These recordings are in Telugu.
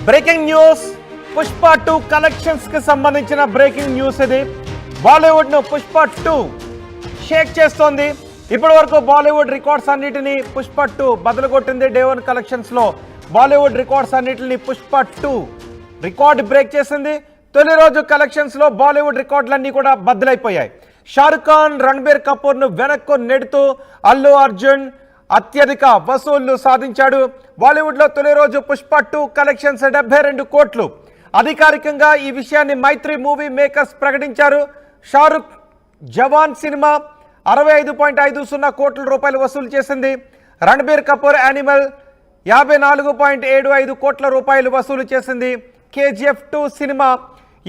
బ్రేకింగ్ న్యూస్ పుష్ప 2 కలెక్షన్స్ కి సంబంధించిన బ్రేకింగ్ న్యూస్ ఇది. బాలీవుడ్ ను పుష్ప 2 షేక్ చేస్తోంది. ఇప్పటి వరకు బాలీవుడ్ రికార్డ్స్ అన్నిటిని పుష్ప 2 బదులు కొట్టింది. డే 1 కలెక్షన్స్ లో బాలీవుడ్ రికార్డ్స్ అన్నిటిని పుష్ప 2 రికార్డ్ బ్రేక్ చేసింది. తొలి రోజు కలెక్షన్స్ లో బాలీవుడ్ రికార్డులన్నీ కూడా బద్దలైపోయాయి. షారుఖ్ ఖాన్, రణబీర్ కపూర్ ను వెనక్కు నెడుతూ అల్లు అర్జున్ అత్యధిక వసూళ్లు సాధించాడు. బాలీవుడ్ లో తొలి రోజు పుష్ప 2 కలెక్షన్స్ 72 కోట్లు. అధికారికంగా ఈ విషయాన్ని మైత్రి మూవీ మేకర్స్ ప్రకటించారు. షారుఖ్ జవాన్ సినిమా 65.50 కోట్ల రూపాయలు వసూలు చేసింది. రణబీర్ కపూర్ యానిమల్ 54.75 కోట్ల రూపాయలు వసూలు చేసింది. KGF 2 సినిమా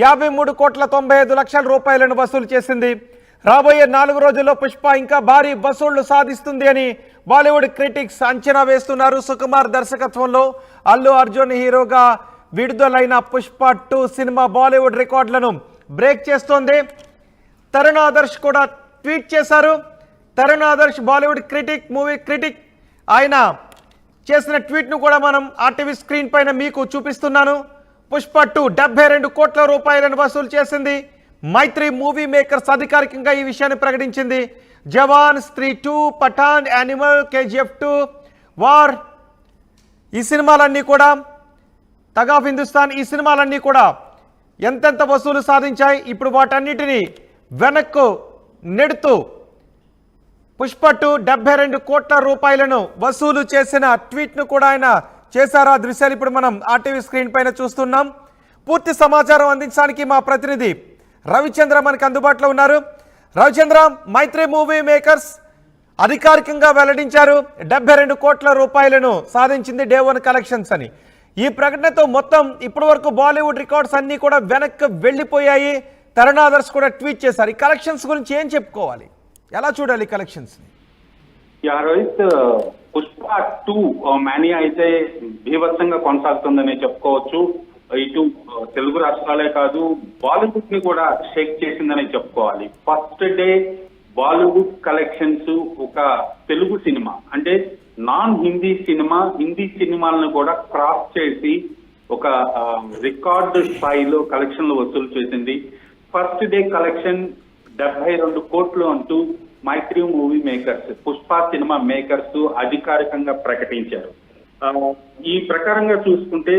53.95 రూపాయలను వసూలు చేసింది. రాబోయే 4 రోజుల్లో పుష్ప ఇంకా భారీ వసూళ్లు సాధిస్తుంది అని బాలీవుడ్ క్రిటిక్స్ అంచనా వేస్తున్నారు. సుకుమార్ దర్శకత్వంలో అల్లు అర్జున్ హీరోగా విడుదలైన పుష్ప 2 సినిమా బాలీవుడ్ రికార్డులను బ్రేక్ చేస్తోంది. తరుణ్ ఆదర్శ్ కూడా ట్వీట్ చేశారు. తరుణ్ ఆదర్శ్ బాలీవుడ్ మూవీ క్రిటిక్, ఆయన చేసిన ట్వీట్ను కూడా మనం RTV స్క్రీన్ పైన మీకు చూపిస్తున్నాను. పుష్ప 2 72 కోట్ల రూపాయలను వసూలు చేసింది. మైత్రి మూవీ మేకర్స్ అధికారికంగా ఈ విషయాన్ని ప్రకటించింది. జవాన్, స్త్రీ 2, పఠాన్, యానిమల్, KGF 2, వార్, ఈ సినిమాలన్నీ కూడా, తగ్ ఆఫ్ హిందుస్థాన్, ఈ సినిమాలన్నీ కూడా ఎంతెంత వసూలు సాధించాయి. ఇప్పుడు వాటన్నిటినీ వెనక్కు నెడుతూ పుష్ప 2 72 కోట్ల రూపాయలను వసూలు చేసిన ట్వీట్ను కూడా ఆయన చేశారు. ఆ దృశ్యాలు ఇప్పుడు మనం RTV స్క్రీన్ పైన చూస్తున్నాం. పూర్తి సమాచారం అందించడానికి మా ప్రతినిధి రవిచంద్ర మనకు అందుబాటులో ఉన్నారు. రవిచంద్ర, మైత్రి మూవీ మేకర్స్ అధికారికంగా వెల్లడించారు 72 కోట్ల రూపాయలను సాధించింది డే 1 కలెక్షన్స్ అని. ఈ ప్రకటనతో మొత్తం ఇప్పటి వరకు బాలీవుడ్ రికార్డ్స్ అన్నీ కూడా వెనక్కి వెళ్ళిపోయాయి. తరుణ్ ఆదర్శ్ కూడా ట్వీట్ చేశారు. ఈ కలెక్షన్స్ గురించి ఏం చెప్పుకోవాలి, ఎలా చూడాలి కలెక్షన్స్? రోహిత్, పుష్ప 2 మానియా అయితే బీభత్సంగా కొనసాగుతుందని చెప్పుకోవచ్చు. ఇటు తెలుగు రాష్ట్రాలే కాదు, బాలీవుడ్ ని కూడా షేక్ చేసిందని చెప్పుకోవాలి. ఫస్ట్ డే బాలీవుడ్ కలెక్షన్స్ ఒక తెలుగు సినిమా అంటే నాన్ హిందీ సినిమా, హిందీ సినిమాలను కూడా క్రాస్ చేసి ఒక రికార్డు స్థాయిలో కలెక్షన్లు వసూలు చేసింది. ఫస్ట్ డే కలెక్షన్ 72 కోట్లు అంటూ Mythri movie makers, Pushpa cinema makers అధికారికంగా ప్రకటించారు. ఈ ప్రకారంగా చూసుకుంటే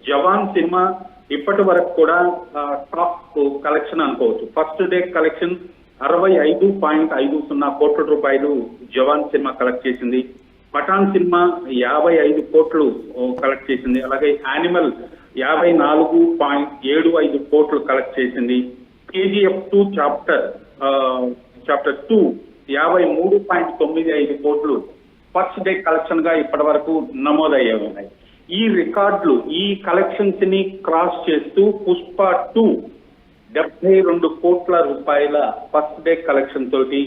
జవాన్ సినిమా ఇప్పటి వరకు కూడా టాప్ కలెక్షన్ అనుకోవచ్చు. ఫస్ట్ డే కలెక్షన్ 65.50 కోట్ల రూపాయలు జవాన్ సినిమా కలెక్ట్ చేసింది. పఠాన్ సినిమా 55 కోట్లు కలెక్ట్ చేసింది. అలాగే యానిమల్ 54.75 కోట్లు కలెక్ట్ చేసింది. KGF 2 చాప్టర్ 2 53.95 కోట్లు ఫస్ట్ డే కలెక్షన్ గా ఇప్పటి వరకు నమోదయ్యే ఉన్నాయి. ఈ రికార్డులు, ఈ కలెక్షన్స్ ని క్రాస్ చేస్తూ పుష్ప 2 72 కోట్ల రూపాయల ఫస్ట్ డే కలెక్షన్ తోటి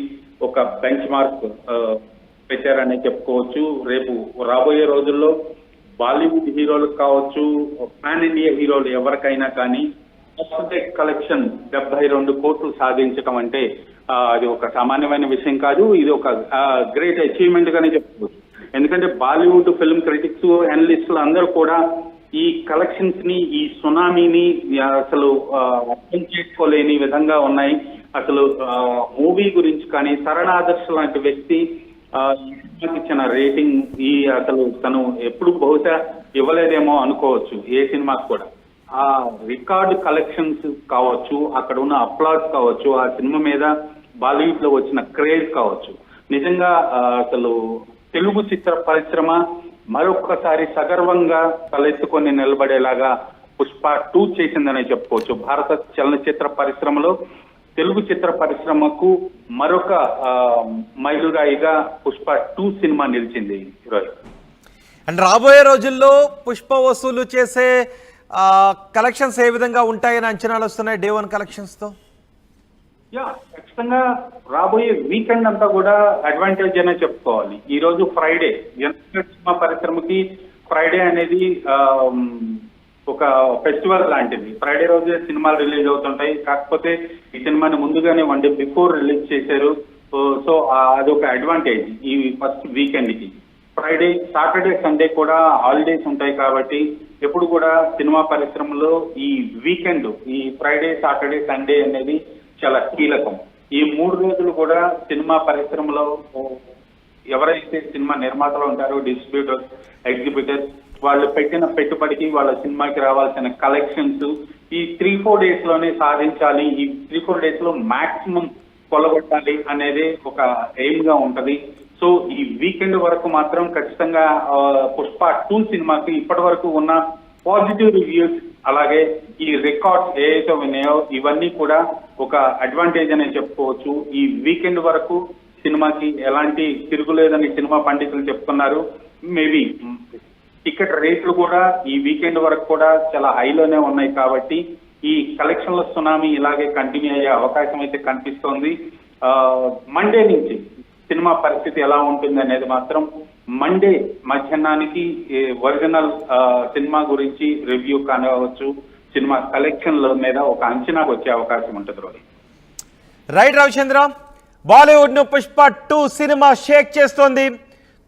ఒక బెంచ్ మార్క్ పెట్టారని చెప్పుకోవచ్చు. రేపు రాబోయే రోజుల్లో బాలీవుడ్ హీరోలకు కావచ్చు, పాన్ ఇండియా హీరోలు ఎవరికైనా కానీ ఫస్ట్ డే కలెక్షన్ 72 కోట్లు సాధించడం అంటే అది ఒక సామాన్యమైన విషయం కాదు. ఇది ఒక గ్రేట్ అచీవ్మెంట్ గానే చెప్పుకోవచ్చు. ఎందుకంటే బాలీవుడ్ ఫిల్మ్ క్రిటిక్స్, అనలిస్టులు అందరూ కూడా ఈ కలెక్షన్స్ ని, ఈ సునామీని అసలు అర్థం చేసుకోలేని విధంగా ఉన్నాయి. అసలు మూవీ గురించి కానీ తరుణ్ ఆదర్శ్ లాంటి వ్యక్తి ఇచ్చిన రేటింగ్ అసలు తను ఎప్పుడు బహుశా ఇవ్వలేదేమో అనుకోవచ్చు ఏ సినిమాకి కూడా. ఆ రికార్డ్ కలెక్షన్స్ కావచ్చు, అక్కడ ఉన్న అప్లాస్ కావచ్చు, ఆ సినిమా మీద బాలీవుడ్ లో వచ్చిన క్రేజ్ కావచ్చు, నిజంగా అసలు తెలుగు చిత్ర పరిశ్రమ మరొక్కసారి సగర్వంగా తలెత్తుకొని నిలబడేలాగా పుష్ప 2 చేసిందనే చెప్పుకోవచ్చు. భారత చలనచిత్ర పరిశ్రమలో తెలుగు చిత్ర పరిశ్రమకు మరొక మైలురాయిగా పుష్ప 2 సినిమా నిలిచింది. అండ్ రాబోయే రోజుల్లో పుష్ప వసూలు చేసే కలెక్షన్స్ ఏ విధంగా ఉంటాయని అంచనాలు వస్తున్నాయి డే 1 కలెక్షన్స్ తో? ఖచ్చితంగా రాబోయే వీకెండ్ అంతా కూడా అడ్వాంటేజ్ అనే చెప్పుకోవాలి. ఈ రోజు ఫ్రైడే, సినిమా పరిశ్రమకి ఫ్రైడే అనేది ఒక ఫెస్టివల్ లాంటిది. ఫ్రైడే రోజే సినిమాలు రిలీజ్ అవుతుంటాయి. కాకపోతే ఈ సినిమాని ముందుగానే 1 డే బిఫోర్ రిలీజ్ చేశారు. సో అదొక అడ్వాంటేజ్ ఈ ఫస్ట్ వీకెండ్ కి. ఫ్రైడే, సాటర్డే, సండే కూడా హాలిడేస్ ఉంటాయి కాబట్టి ఎప్పుడు కూడా సినిమా పరిశ్రమలో ఈ వీకెండ్, ఈ ఫ్రైడే, సాటర్డే, సండే అనేది చాలా కీలకం. ఈ 3 రోజులు కూడా సినిమా పరిశ్రమలో ఎవరైతే సినిమా నిర్మాతలు ఉంటారో, డిస్ట్రిబ్యూటర్స్, ఎగ్జిబిటర్స్, వాళ్ళు పెట్టిన పెట్టుబడికి, వాళ్ళ సినిమాకి రావాల్సిన కలెక్షన్స్ ఈ 3-4 డేస్ లోనే సాధించాలి. ఈ 3-4 డేస్ లో మాక్సిమం కొలగొట్టాలి అనేది ఒక ఎయిమ్ గా ఉంటది. సో ఈ వీకెండ్ వరకు మాత్రం ఖచ్చితంగా పుష్ప 2 సినిమాకి ఇప్పటి వరకు ఉన్న పాజిటివ్ రివ్యూస్, అలాగే ఈ రికార్డ్స్ ఏవైతే ఉన్నాయో ఇవన్నీ కూడా ఒక అడ్వాంటేజ్ అనే చెప్పుకోవచ్చు. ఈ వీకెండ్ వరకు సినిమాకి ఎలాంటి తిరుగులేదని సినిమా పండితులు చెప్తున్నారు. మేబీ టికెట్ రేట్లు కూడా ఈ వీకెండ్ వరకు కూడా చాలా హైలోనే ఉన్నాయి. కాబట్టి ఈ కలెక్షన్ల సునామీ ఇలాగే కంటిన్యూ అయ్యే అవకాశం అయితే కనిపిస్తోంది. మండే నుంచి సినిమా పరిస్థితి ఎలా ఉంటుంది అనేది మాత్రం మండే మధ్యాహ్నానికి ఒరిజినల్ సినిమా గురించి రివ్యూ కానివచ్చు, సినిమా కలెక్షన్ల మీద ఒక అంచనాకు వచ్చే అవకాశం ఉంటుంది. రోజు రైట్ రవిచంద్ర, బాలీవుడ్ ను పుష్ప 2 సినిమా షేక్ చేస్తోంది.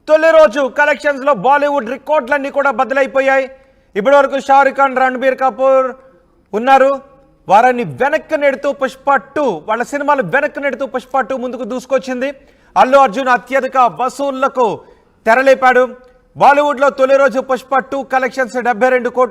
తొలి రోజు కలెక్షన్స్ లో బాలీవుడ్ రికార్డులన్నీ కూడా బద్దలైపోయాయి. ఇప్పటి వరకు షారుఖ్ ఖాన్, రణబీర్ కపూర్ ఉన్నారు. వారిని వెనక్కి నెడుతూ పుష్ప 2, వాళ్ళ సినిమాలు వెనక్కి నెడుతూ పుష్ప 2 ముందుకు దూసుకొచ్చింది. అల్లు అర్జున్ అత్యధిక వసూళ్లకు తెరలేపాడు. బాలీవుడ్ లో తొలి రోజు పుష్ప 2 కలెక్షన్స్ 72 కోట్లు.